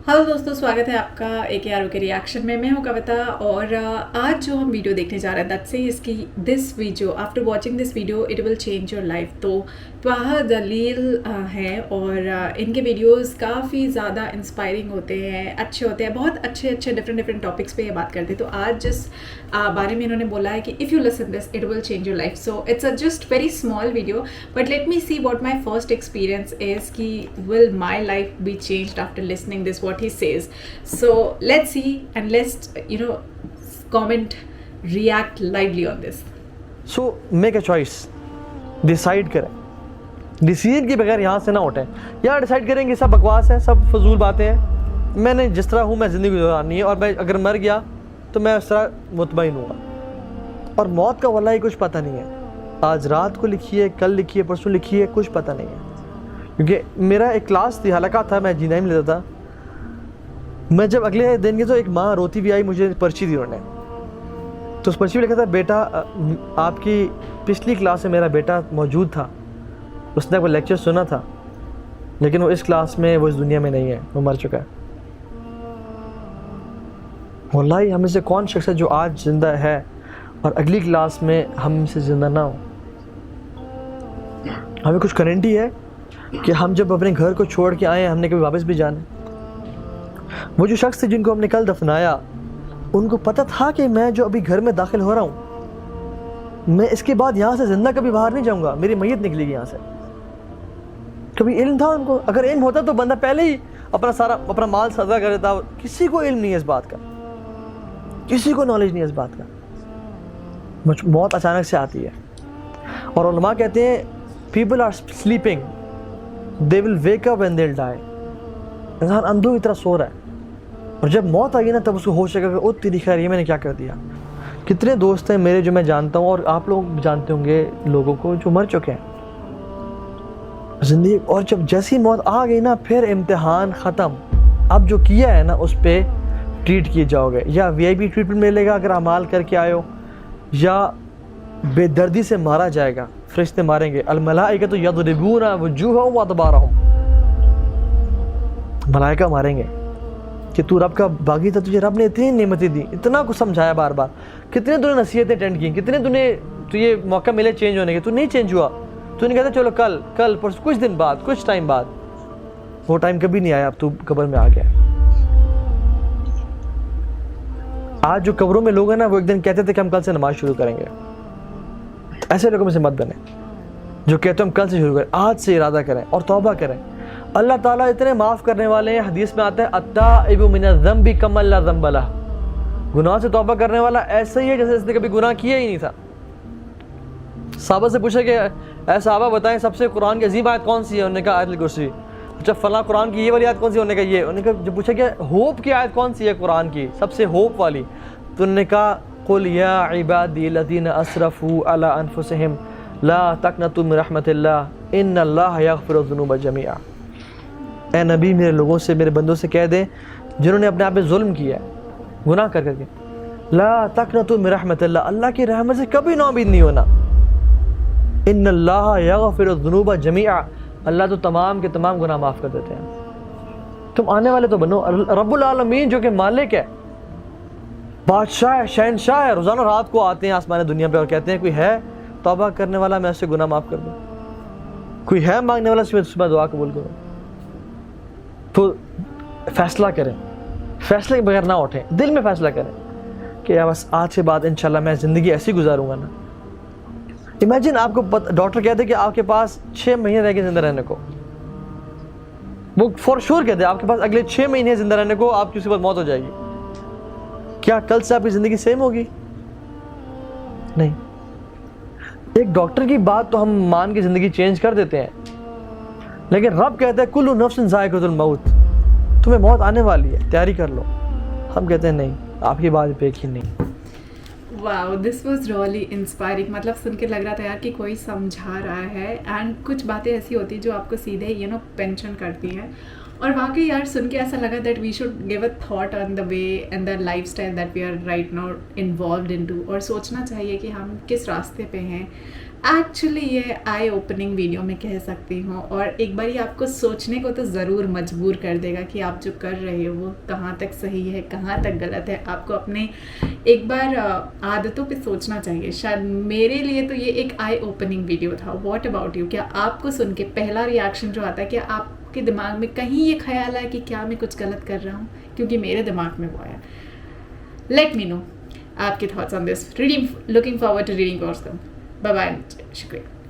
Hello दोस्तों, स्वागत है आपका एक यारों के रिएक्शन में। मैं हूं कविता और आज जो हम वीडियो देखने जा रहे हैं दैट सेज कि this video after watching this video it will change your life. तो त्वाहा जलील हैं और इनके वीडियोस काफ़ी ज़्यादा इंस्पायरिंग होते हैं, अच्छे होते हैं, बहुत अच्छे डिफरेंट टॉपिक्स पे ये बात करते हैं। तो आज जिस बारे में इन्होंने बोला है कि if you listen this it will change your life, so it's a just very small video but let me see what my first experience is कि will my life be changed after listening this what he says. So let's see and let's comment, react lively on this. So make a choice. Decide करें, decision के बगैर यहाँ से ना उठें। यहाँ decide करेंगे सब बकवास है, सब फजूल बातें हैं, मैंने जिस तरह हूँ मैं ज़िंदगी गुजारनी है और मैं अगर मर गया तो मैं उस तरह मुतमईन हूँगा। और मौत का वल्लाही कुछ पता नहीं है, आज रात को लिखी है, कल लिखी है, परसों लिखी है, कुछ पता नहीं है। क्योंकि मेरा एक क्लास थी, हलका था, मैं जीना ही लेता था। मैं जब अगले दिन की तो एक माँ रोती भी आई, मुझे पर्ची दी उन्होंने, तो उस पर्ची में लिखा था बेटा आपकी पिछली क्लास में मेरा बेटा मौजूद था, उसने वो लेक्चर सुना था, लेकिन वो इस क्लास में, वो इस दुनिया में नहीं है, वो मर चुका है। वल्लाही हम में से कौन शख्स है जो आज ज़िंदा है और अगली क्लास में हम से ज़िंदा ना हो। हमें कुछ गारंटी है कि हम जब अपने घर को छोड़ के आए हमने कभी वापस भी जाना। वो जो शख्स थे जिनको हमने कल दफनाया, उनको पता था कि मैं जो अभी घर में दाखिल हो रहा हूँ, मैं इसके बाद यहाँ से ज़िंदा कभी बाहर नहीं जाऊँगा, मेरी मैयत निकलेगी यहाँ से। कभी इल्म था उनको? अगर इल्म होता तो बंदा पहले ही अपना माल सदा कर देता। किसी को इल्म नहीं है इस बात का, किसी को नॉलेज नहीं है इस बात का। मौत अचानक से आती है और उलमा कहते हैं people are sleeping, they will wake up when they will die. इंसान अंधों की तरह सो रहा है और जब मौत आएगी ना तब उसको होश आएगा कि ओ तेरी खैर, ये मैंने क्या कर दिया। कितने दोस्त हैं मेरे जो मैं जानता हूँ और आप लोग जानते होंगे लोगों को जो मर चुके हैं ज़िंदगी, और जब जैसी मौत आ गई ना फिर इम्तिहान ख़त्म। अब जो किया है ना उस पर ट्रीट किए जाओगे, या वीआईपी ट्रीटमेंट मिलेगा अगर अमाल करके आए हो, या बेदर्दी से मारा जाएगा, फरिश्ते मारेंगे। अल-मलाइकतु यदरिबूना वुजूहहुम व अदबारहुम, मलाइका मारेंगे कि तू रब का बागी था, तुझे रब ने इतनी नेमतें दी, इतना कुछ समझाया बार बार, कितने तूने नसीहतें अटेंड की, कितने तुझे मौका मिले चेंज होने के, तू नहीं चेंज हुआ। तूने कहता चलो कल परसों, कुछ दिन बाद, कुछ टाइम बाद, वो टाइम कभी नहीं आया, अब तू कब्र में आ गया। आज जो कब्रों में लोग हैं ना, वो एक दिन कहते थे कि हम कल से नमाज शुरू करेंगे। ऐसे लोगों में से मत बने जो कहते हैं हम कल से शुरू करें। आज से इरादा करें और तौबा करें। अल्लाह ताला इतने माफ़ करने वाले हैं, हदीस में आता है अत्ताइबु मिनज़्ज़म्बि कमन ला ज़म्ब लह, गुनाह से तौबा करने वाला ऐसा ही है जैसे इसने कभी गुनाह किया ही नहीं था। साहबा से पूछा कि ऐ साहबा बताएं सबसे कुरान की अजीम आयत कौन सी है? उन्होंने कहा आयतुल कुर्सी। अच्छा फलां कुरान की ये वाली आयत कौन सी है? उन्होंने कहा ये। उन्होंने कहा जब पूछा कि होप की आयत कौन सी है कुरान की सबसे होप वाली, तो उन्होंने कहा कुल या इबादी लज़ीना असरफू अला अनफुसिहिम ला तक़नतू मिन रहमतिल्लाह इन्नल्लाह यग़फ़िरु ज़ुनूब जमीआ। ए नबी मेरे लोगों से, मेरे बंदों से कह दे जिन्होंने अपने आप पे जुल्म किया है, गुनाह कर करके, ला तक़नतू मिन रहमतिल्लाह, अल्लाह की रहमत से कभी नाउमीद नहीं होना। इन्नल्लाह यग़फ़िरु ज़ुनूब जमीआ, अल्लाह तो तमाम के तमाम गुनाह माफ़ कर देते हैं। तुम आने वाले तो बनो। रब्बुल आलमीन जो कि मालिक है, बादशाह है, शहनशाह है, रोज़ाना रात को आते हैं आसमान दुनिया पे और कहते हैं कोई है तौबा करने वाला, मैं उससे गुनाह माफ़ कर दूँ, कोई है मांगने वाला, उसमें दुआ कबूल करो। तो फैसला करें, फैसले के बगैर ना उठें, दिल में फैसला करें कि यार बस आज के बाद इंशाल्लाह मैं ज़िंदगी ऐसी गुजारूंगा ना। इमेजिन आपको डॉक्टर कहते कि आपके पास 6 महीने रह गए ज़िंदा रहने को, वो फॉर श्योर कहते आपके पास अगले 6 महीने ज़िंदा रहने को, आपकी उसके बाद मौत हो जाएगी। क्या कल से आपकी ज़िंदगी सेम होगी? नहीं। एक डॉक्टर की बात तो हम मान के ज़िंदगी चेंज कर देते हैं, लेकिन रब कहता है कुल्लु नफ्सिन ज़ाइक़तुल मौत, तुम्हें मौत आने वाली है, तैयारी कर लो। हम कहते हैं नहीं, आपकी बात पे यकीन नहीं। Wow, this was really inspiring. मतलब सुन के लग रहा था यार कि कोई समझा रहा है, एंड कुछ बातें ऐसी होती हैं जो आपको सीधे पेंशन करती हैं। और वाकई यार सुन के ऐसा लगा that we should give a thought on the way and the life style that we are right now involve into, और सोचना चाहिए कि हम किस रास्ते पे हैं. एक्चुअली ये आई ओपनिंग वीडियो में कह सकती हूँ, और एक बार आपको सोचने को तो ज़रूर मजबूर कर देगा कि आप जो कर रहे हो वो कहाँ तक सही है, कहाँ तक गलत है. आपको अपने एक बार आदतों पे सोचना चाहिए. शायद मेरे लिए तो ये एक आई ओपनिंग वीडियो था. What about you? क्या आपको सुन के पहला रिएक्शन जो आता है, क्या आपके दिमाग में कहीं ये ख्याल आया कि क्या मैं कुछ गलत कर रहा हूँ? क्योंकि मेरे दिमाग में वो आया. लेट मी नो आपके thoughts on this. Looking forward to reading yours. Bye bye. शुक्रिया.